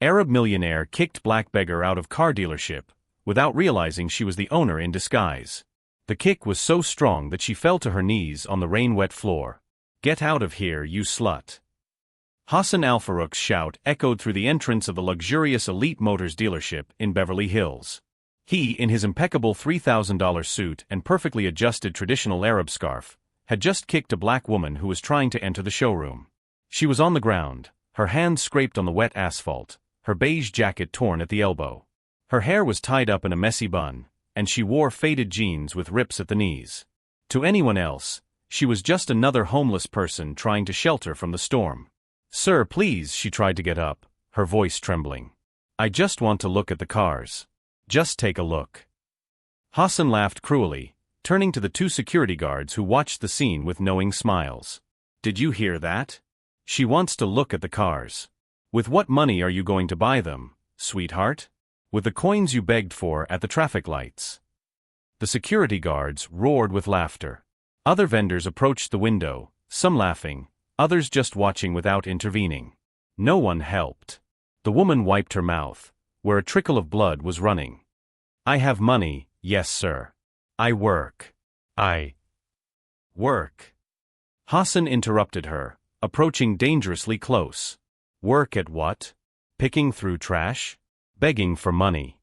Arab millionaire kicked black beggar out of car dealership, without realizing she was the owner in disguise. The kick was so strong that she fell to her knees on the rain-wet floor. "Get out of here, you slut." Hassan al-Farouk's shout echoed through the entrance of the luxurious Elite Motors dealership in Beverly Hills. He, in his impeccable $3,000 suit and perfectly adjusted traditional Arab scarf, had just kicked a black woman who was trying to enter the showroom. She was on the ground, her hands scraped on the wet asphalt, her beige jacket torn at the elbow. Her hair was tied up in a messy bun, and she wore faded jeans with rips at the knees. To anyone else, she was just another homeless person trying to shelter from the storm. "Sir, please," she tried to get up, her voice trembling. "I just want to look at the cars. Just take a look." Hassan laughed cruelly, turning to the two security guards who watched the scene with knowing smiles. "Did you hear that? She wants to look at the cars. With what money are you going to buy them, sweetheart? With the coins you begged for at the traffic lights." The security guards roared with laughter. Other vendors approached the window, some laughing, others just watching without intervening. No one helped. The woman wiped her mouth, where a trickle of blood was running. "I have money, yes sir. I work. I work." Hassan interrupted her, approaching dangerously close. "Work at what? Picking through trash? Begging for money?"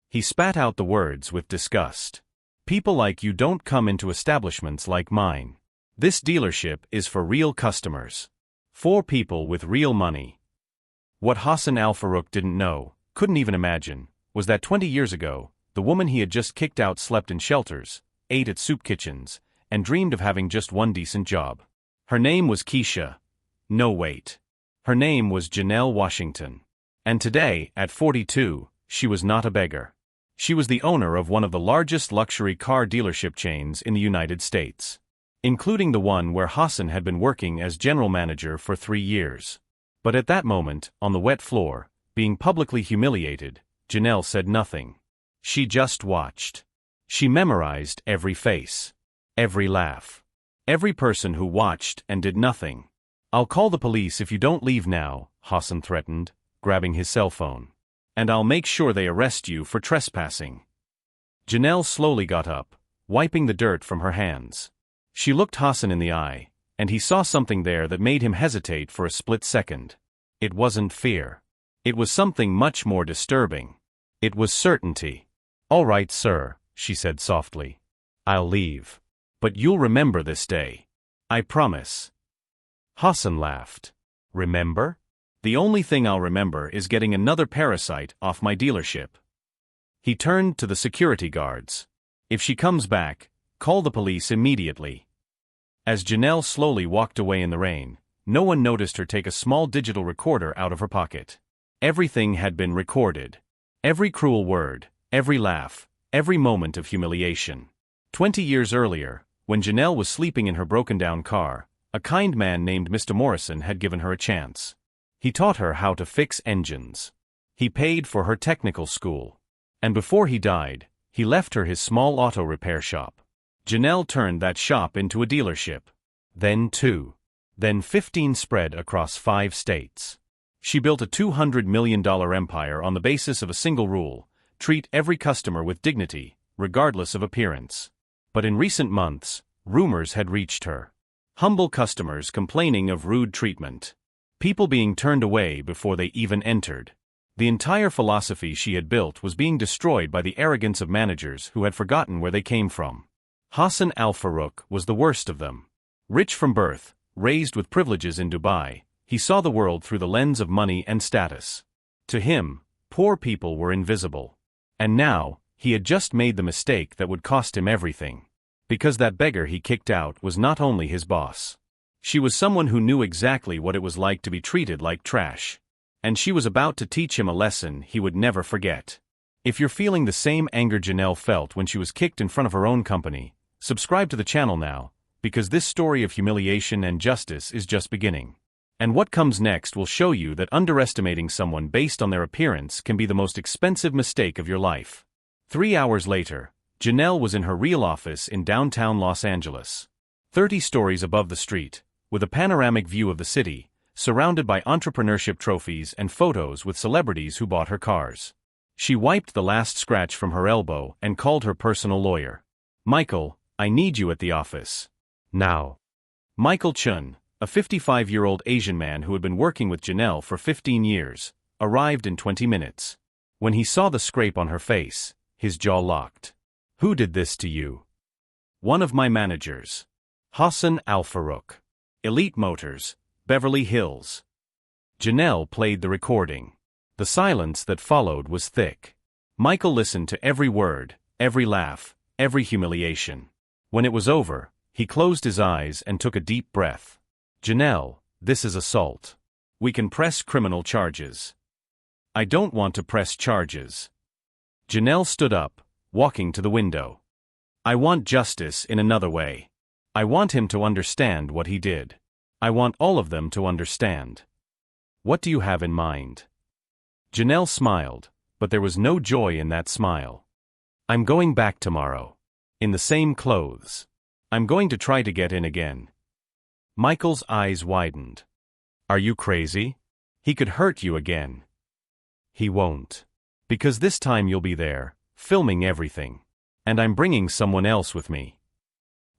He spat out the words with disgust. "People like you don't come into establishments like mine. This dealership is for real customers. For people with real money." What Hassan al-Farouk didn't know, couldn't even imagine, was that 20 years ago, the woman he had just kicked out slept in shelters, ate at soup kitchens, and dreamed of having just one decent job. Her name was Keisha. No, wait. Her name was Janelle Washington. And today, at 42, she was not a beggar. She was the owner of one of the largest luxury car dealership chains in the United States, including the one where Hassan had been working as general manager for 3 years. But at that moment, on the wet floor, being publicly humiliated, Janelle said nothing. She just watched. She memorized every face, every laugh, every person who watched and did nothing. "I'll call the police if you don't leave now," Hassan threatened, grabbing his cell phone. "And I'll make sure they arrest you for trespassing." Janelle slowly got up, wiping the dirt from her hands. She looked Hassan in the eye, and he saw something there that made him hesitate for a split second. It wasn't fear. It was something much more disturbing. It was certainty. "All right, sir," she said softly. "I'll leave. But you'll remember this day. I promise." Hassan laughed. "Remember? The only thing I'll remember is getting another parasite off my dealership." He turned to the security guards. "If she comes back, call the police immediately." As Janelle slowly walked away in the rain, no one noticed her take a small digital recorder out of her pocket. Everything had been recorded. Every cruel word, every laugh, every moment of humiliation. 20 years earlier, when Janelle was sleeping in her broken-down car, a kind man named Mr. Morrison had given her a chance. He taught her how to fix engines. He paid for her technical school. And before he died, he left her his small auto repair shop. Janelle turned that shop into a dealership. Then 2. Then 15 spread across 5 states. She built a $200 million empire on the basis of a single rule: treat every customer with dignity, regardless of appearance. But in recent months, rumors had reached her. Humble customers complaining of rude treatment. People being turned away before they even entered. The entire philosophy she had built was being destroyed by the arrogance of managers who had forgotten where they came from. Hassan al-Farouk was the worst of them. Rich from birth, raised with privileges in Dubai, he saw the world through the lens of money and status. To him, poor people were invisible. And now, he had just made the mistake that would cost him everything. Because that beggar he kicked out was not only his boss. She was someone who knew exactly what it was like to be treated like trash. And she was about to teach him a lesson he would never forget. If you're feeling the same anger Janelle felt when she was kicked in front of her own company, subscribe to the channel now, because this story of humiliation and justice is just beginning. And what comes next will show you that underestimating someone based on their appearance can be the most expensive mistake of your life. 3 hours later, Janelle was in her real office in downtown Los Angeles. 30 stories above the street, with a panoramic view of the city, surrounded by entrepreneurship trophies and photos with celebrities who bought her cars. She wiped the last scratch from her elbow and called her personal lawyer. Michael, I need you at the office. Now. Michael Chun, a 55-year-old Asian man who had been working with Janelle for 15 years, arrived in 20 minutes. When he saw the scrape on her face, his jaw locked. Who did this to you? One of my managers. Hassan Al-Farouk. Elite Motors, Beverly Hills. Janelle played the recording. The silence that followed was thick. Michael listened to every word, every laugh, every humiliation. When it was over, he closed his eyes and took a deep breath. Janelle, this is assault. We can press criminal charges. I don't want to press charges. Janelle stood up, walking to the window. I want justice in another way. I want him to understand what he did. I want all of them to understand. What do you have in mind? Janelle smiled, but there was no joy in that smile. I'm going back tomorrow. In the same clothes. I'm going to try to get in again. Michael's eyes widened. Are you crazy? He could hurt you again. He won't. Because this time you'll be there, filming everything. And I'm bringing someone else with me.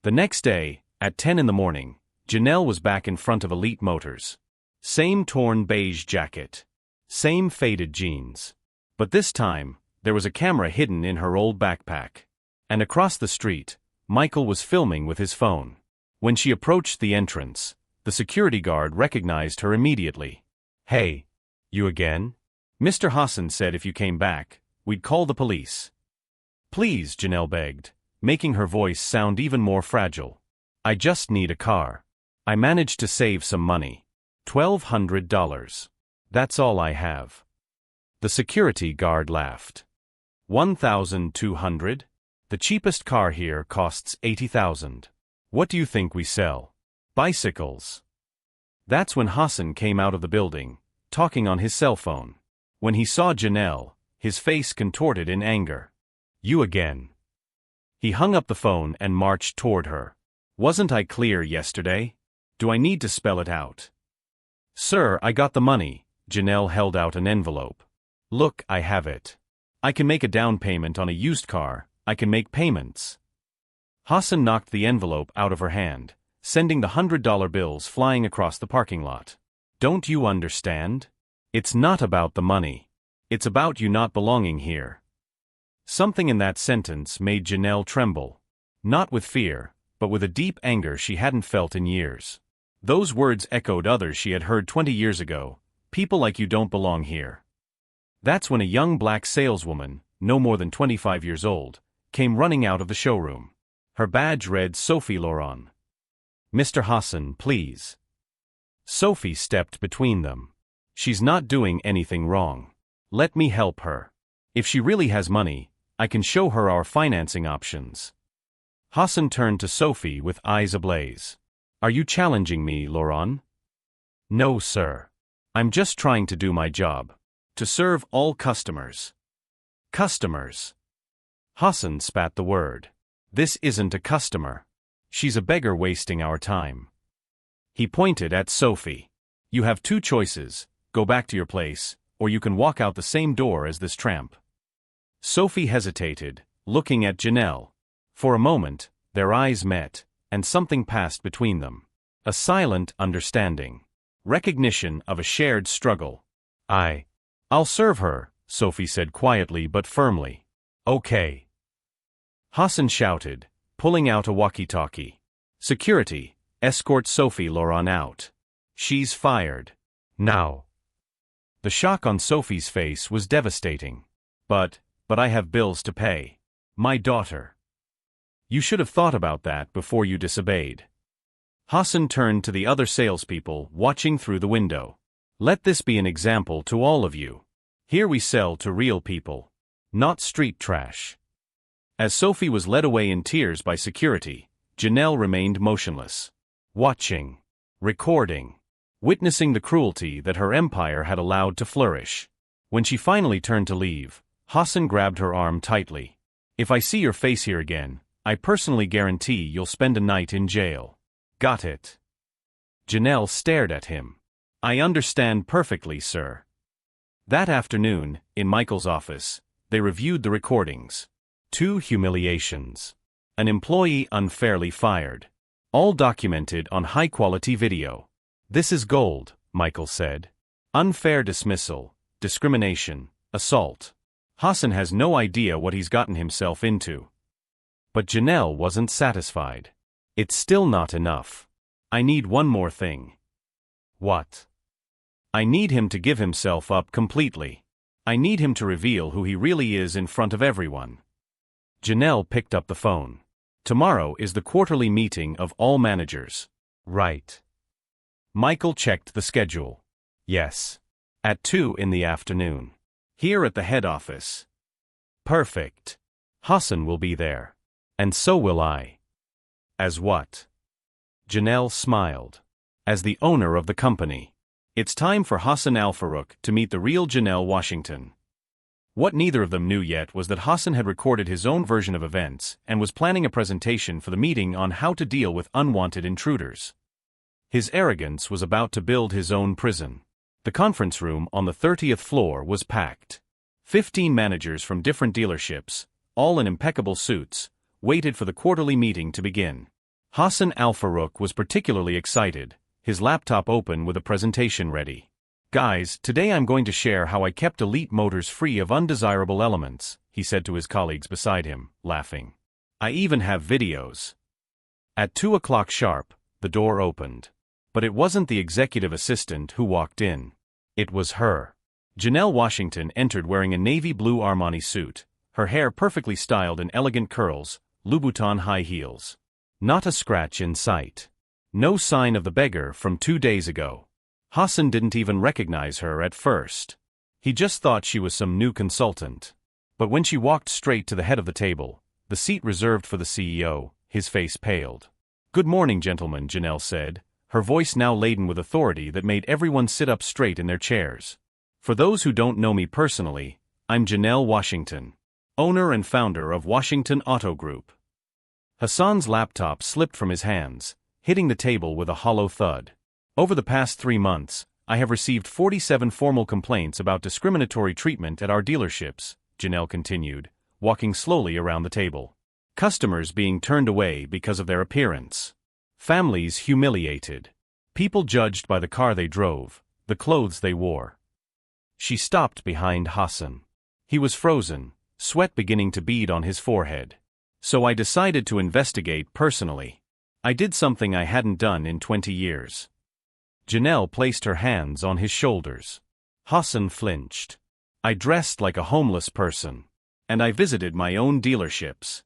The next day, at 10 in the morning, Janelle was back in front of Elite Motors. Same torn beige jacket. Same faded jeans. But this time, there was a camera hidden in her old backpack. And across the street, Michael was filming with his phone. When she approached the entrance, the security guard recognized her immediately. Hey, you again? Mr. Hassan said if you came back, we'd call the police. Please, Janelle begged, making her voice sound even more fragile. I just need a car. I managed to save some money. $1,200. That's all I have. The security guard laughed. 1,200? The cheapest car here costs 80,000. What do you think we sell? Bicycles. That's when Hassan came out of the building, talking on his cell phone. When he saw Janelle, his face contorted in anger. You again. He hung up the phone and marched toward her. Wasn't I clear yesterday? Do I need to spell it out? Sir, I got the money. Janelle held out an envelope. Look, I have it. I can make a down payment on a used car. I can make payments. Hassan knocked the envelope out of her hand, sending the $100 bills flying across the parking lot. Don't you understand? It's not about the money. It's about you not belonging here. Something in that sentence made Janelle tremble. Not with fear, but with a deep anger she hadn't felt in years. Those words echoed others she had heard 20 years ago. People like you don't belong here. That's when a young black saleswoman, no more than 25 years old, came running out of the showroom. Her badge read Sophie Laurent. Mr. Hassan, please. Sophie stepped between them. She's not doing anything wrong. Let me help her. If she really has money, I can show her our financing options. Hassan turned to Sophie with eyes ablaze. Are you challenging me, Laurent? No, sir. I'm just trying to do my job. To serve all customers. Customers. Hassan spat the word. This isn't a customer. She's a beggar wasting our time. He pointed at Sophie. You have two choices, go back to your place, or you can walk out the same door as this tramp. Sophie hesitated, looking at Janelle. For a moment, their eyes met, and something passed between them. A silent understanding. Recognition of a shared struggle. I'll serve her, Sophie said quietly but firmly. Okay. Hassan shouted, pulling out a walkie-talkie. Security, escort Sophie Laurent out. She's fired. Now. The shock on Sophie's face was devastating. But I have bills to pay. My daughter. You should have thought about that before you disobeyed. Hassan turned to the other salespeople watching through the window. Let this be an example to all of you. Here we sell to real people. Not street trash. As Sophie was led away in tears by security, Janelle remained motionless. Watching. Recording. Witnessing the cruelty that her empire had allowed to flourish. When she finally turned to leave, Hassan grabbed her arm tightly. If I see your face here again, I personally guarantee you'll spend a night in jail. Got it? Janelle stared at him. I understand perfectly, sir. That afternoon, in Michael's office, they reviewed the recordings. 2 humiliations. An employee unfairly fired. All documented on high-quality video. This is gold, Michael said. Unfair dismissal, discrimination, assault. Hassan has no idea what he's gotten himself into. But Janelle wasn't satisfied. It's still not enough. I need one more thing. What? I need him to give himself up completely. I need him to reveal who he really is in front of everyone. Janelle picked up the phone. Tomorrow is the quarterly meeting of all managers. Right. Michael checked the schedule. Yes. At 2 in the afternoon. Here at the head office. Perfect. Hassan will be there. And so will I. As what? Janelle smiled. As the owner of the company. It's time for Hassan Al-Farouk to meet the real Janelle Washington. What neither of them knew yet was that Hassan had recorded his own version of events and was planning a presentation for the meeting on how to deal with unwanted intruders. His arrogance was about to build his own prison. The conference room on the 30th floor was packed. 15 managers from different dealerships, all in impeccable suits, waited for the quarterly meeting to begin. Hassan Al-Farouk was particularly excited, his laptop open with a presentation ready. Guys, today I'm going to share how I kept Elite Motors free of undesirable elements, he said to his colleagues beside him, laughing. I even have videos. At 2 o'clock sharp, the door opened. But it wasn't the executive assistant who walked in. It was her. Janelle Washington entered wearing a navy blue Armani suit, her hair perfectly styled in elegant curls, Louboutin high heels. Not a scratch in sight. No sign of the beggar from 2 days ago. Hassan didn't even recognize her at first. He just thought she was some new consultant. But when she walked straight to the head of the table, the seat reserved for the CEO, his face paled. Good morning, gentlemen, Janelle said, her voice now laden with authority that made everyone sit up straight in their chairs. For those who don't know me personally, I'm Janelle Washington, owner and founder of Washington Auto Group. Hassan's laptop slipped from his hands, hitting the table with a hollow thud. Over the past 3 months, I have received 47 formal complaints about discriminatory treatment at our dealerships, Janelle continued, walking slowly around the table. Customers being turned away because of their appearance. Families humiliated. People judged by the car they drove, the clothes they wore. She stopped behind Hassan. He was frozen, sweat beginning to bead on his forehead. So I decided to investigate personally. I did something I hadn't done in 20 years. Janelle placed her hands on his shoulders. Hassan flinched. I dressed like a homeless person. And I visited my own dealerships.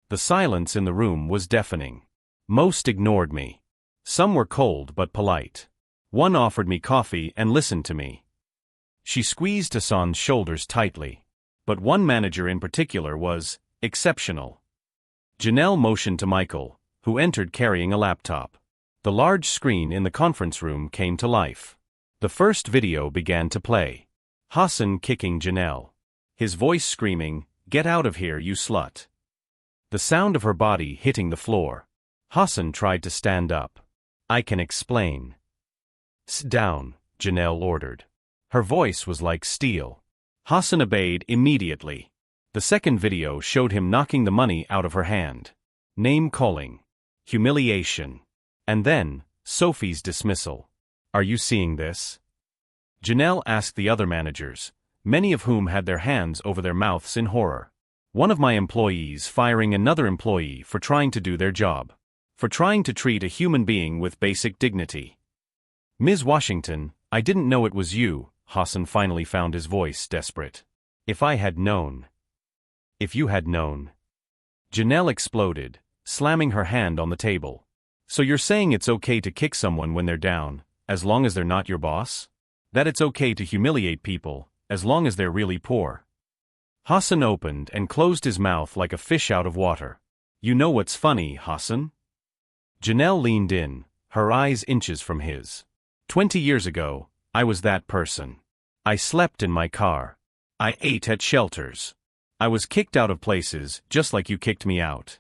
The silence in the room was deafening. Most ignored me. Some were cold but polite. One offered me coffee and listened to me. She squeezed Hassan's shoulders tightly. But one manager in particular was exceptional. Janelle motioned to Michael, who entered carrying a laptop. The large screen in the conference room came to life. The first video began to play. Hassan kicking Janelle. His voice screaming, "Get out of here, you slut." The sound of her body hitting the floor. Hassan tried to stand up. I can explain. Sit down, Janelle ordered. Her voice was like steel. Hassan obeyed immediately. The second video showed him knocking the money out of her hand. Name-calling. Humiliation. And then, Sophie's dismissal. Are you seeing this? Janelle asked the other managers, many of whom had their hands over their mouths in horror. One of my employees firing another employee for trying to do their job. For trying to treat a human being with basic dignity. Ms. Washington, I didn't know it was you, Hassan finally found his voice desperate. If I had known. If you had known. Janelle exploded, slamming her hand on the table. So you're saying it's okay to kick someone when they're down, as long as they're not your boss? That it's okay to humiliate people, as long as they're really poor? Hassan opened and closed his mouth like a fish out of water. You know what's funny, Hassan? Janelle leaned in, her eyes inches from his. 20 years ago, I was that person. I slept in my car. I ate at shelters. I was kicked out of places just like you kicked me out.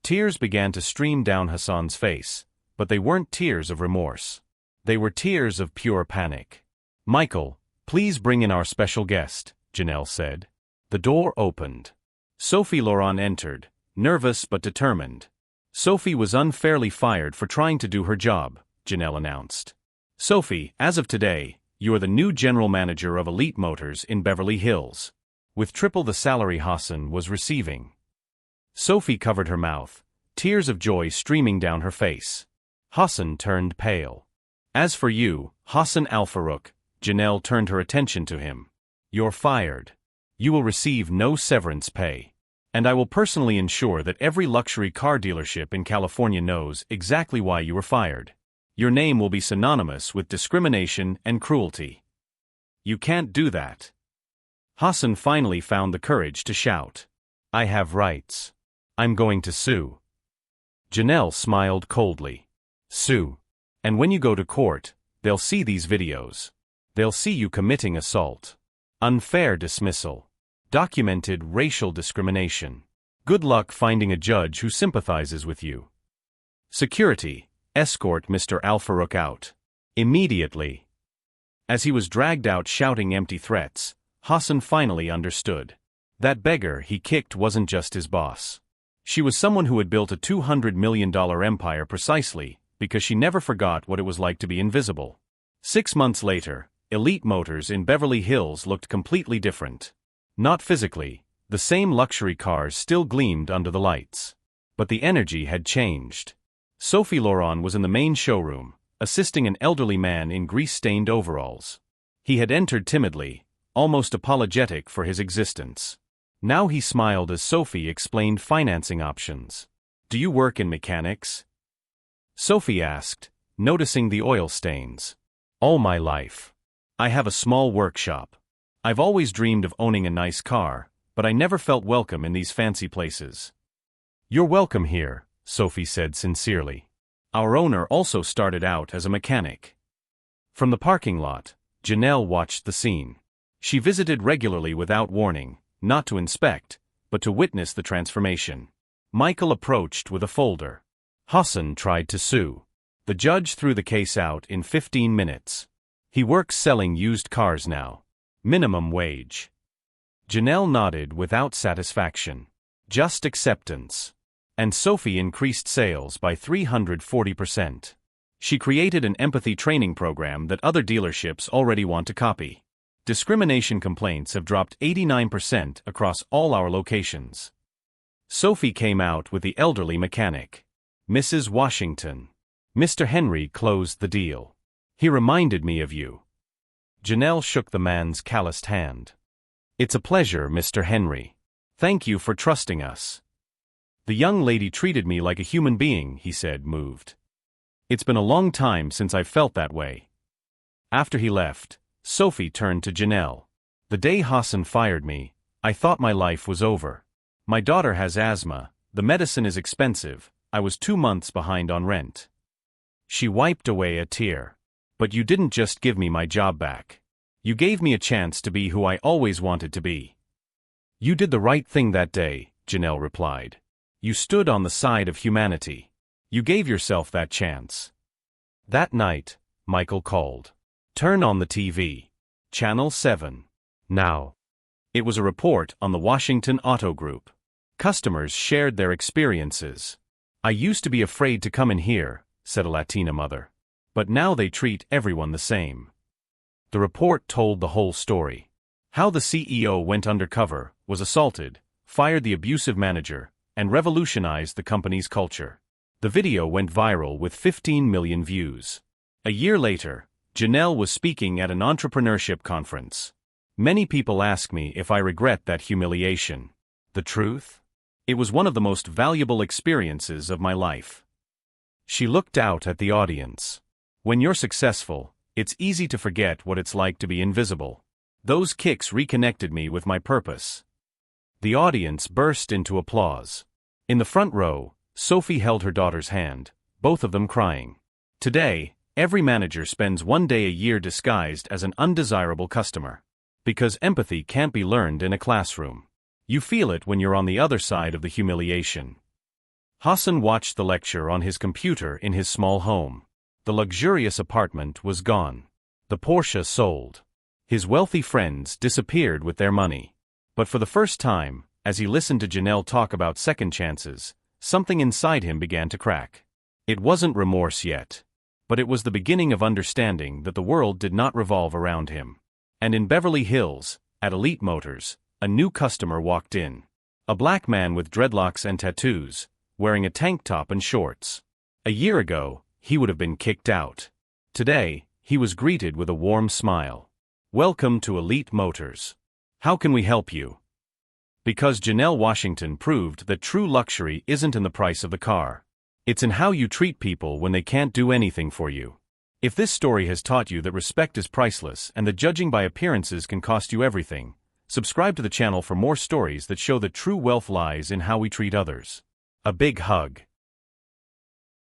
Tears began to stream down Hassan's face, but they weren't tears of remorse. They were tears of pure panic. "Michael, please bring in our special guest," Janelle said. The door opened. Sophie Laurent entered, nervous but determined. "Sophie was unfairly fired for trying to do her job," Janelle announced. "Sophie, as of today, you are the new general manager of Elite Motors in Beverly Hills, with triple the salary Hassan was receiving." Sophie covered her mouth, tears of joy streaming down her face. Hassan turned pale. "As for you, Hassan Al-Farouk," Janelle turned her attention to him. "You're fired. You will receive no severance pay. And I will personally ensure that every luxury car dealership in California knows exactly why you were fired. Your name will be synonymous with discrimination and cruelty." "You can't do that." Hassan finally found the courage to shout. "I have rights. I'm going to sue." Janelle smiled coldly. "Sue. And when you go to court, they'll see these videos. They'll see you committing assault, unfair dismissal, documented racial discrimination. Good luck finding a judge who sympathizes with you. Security, escort Mr. Al-Farouk out. Immediately." As he was dragged out shouting empty threats, Hassan finally understood. That beggar he kicked wasn't just his boss. She was someone who had built a $200 million empire precisely because she never forgot what it was like to be invisible. 6 months later, Elite Motors in Beverly Hills looked completely different. Not physically, the same luxury cars still gleamed under the lights. But the energy had changed. Sophie Laurent was in the main showroom, assisting an elderly man in grease-stained overalls. He had entered timidly, almost apologetic for his existence. Now he smiled as Sophie explained financing options. "Do you work in mechanics?" Sophie asked, noticing the oil stains. "All my life. I have a small workshop. I've always dreamed of owning a nice car, but I never felt welcome in these fancy places." "You're welcome here," Sophie said sincerely. "Our owner also started out as a mechanic." From the parking lot, Janelle watched the scene. She visited regularly without warning, not to inspect, but to witness the transformation. Michael approached with a folder. Hassan tried to sue. The judge threw the case out in 15 minutes. He works selling used cars now. Minimum wage. Janelle nodded without satisfaction. Just acceptance. And Sophie increased sales by 340%. She created an empathy training program that other dealerships already want to copy. Discrimination complaints have dropped 89% across all our locations. Sophie came out with the elderly mechanic. "Mrs. Washington. Mr. Henry closed the deal. He reminded me of you." Janelle shook the man's calloused hand. "It's a pleasure, Mr. Henry. Thank you for trusting us." "The young lady treated me like a human being," he said, moved. "It's been a long time since I've felt that way." After he left, Sophie turned to Janelle. "The day Hassan fired me, I thought my life was over. My daughter has asthma, the medicine is expensive, I was 2 months behind on rent." She wiped away a tear. "But you didn't just give me my job back. You gave me a chance to be who I always wanted to be." "You did the right thing that day," Janelle replied. "You stood on the side of humanity. You gave yourself that chance." That night, Michael called. "Turn on the TV. Channel 7. Now." It was a report on the Washington Auto Group. Customers shared their experiences. "I used to be afraid to come in here," said a Latina mother. "But now they treat everyone the same." The report told the whole story. How the CEO went undercover, was assaulted, fired the abusive manager, and revolutionized the company's culture. The video went viral with 15 million views. A year later, Janelle was speaking at an entrepreneurship conference. "Many people ask me if I regret that humiliation. The truth? It was one of the most valuable experiences of my life." She looked out at the audience. When you're successful, it's easy to forget what it's like to be invisible. Those kicks reconnected me with my purpose. The audience burst into applause. In the front row, Sophie held her daughter's hand, both of them crying. Today, every manager spends 1 day a year disguised as an undesirable customer. Because empathy can't be learned in a classroom. You feel it when you're on the other side of the humiliation. Hassan watched the lecture on his computer in his small home. The luxurious apartment was gone. The Porsche sold. His wealthy friends disappeared with their money. But for the first time, as he listened to Janelle talk about second chances, something inside him began to crack. It wasn't remorse yet. But it was the beginning of understanding that the world did not revolve around him. And in Beverly Hills, at Elite Motors, a new customer walked in. A black man with dreadlocks and tattoos, wearing a tank top and shorts. A year ago, he would have been kicked out. Today, he was greeted with a warm smile. Welcome to Elite Motors. How can we help you? Because Janelle Washington proved that true luxury isn't in the price of the car. It's in how you treat people when they can't do anything for you. If this story has taught you that respect is priceless and that judging by appearances can cost you everything, subscribe to the channel for more stories that show that true wealth lies in how we treat others. A big hug.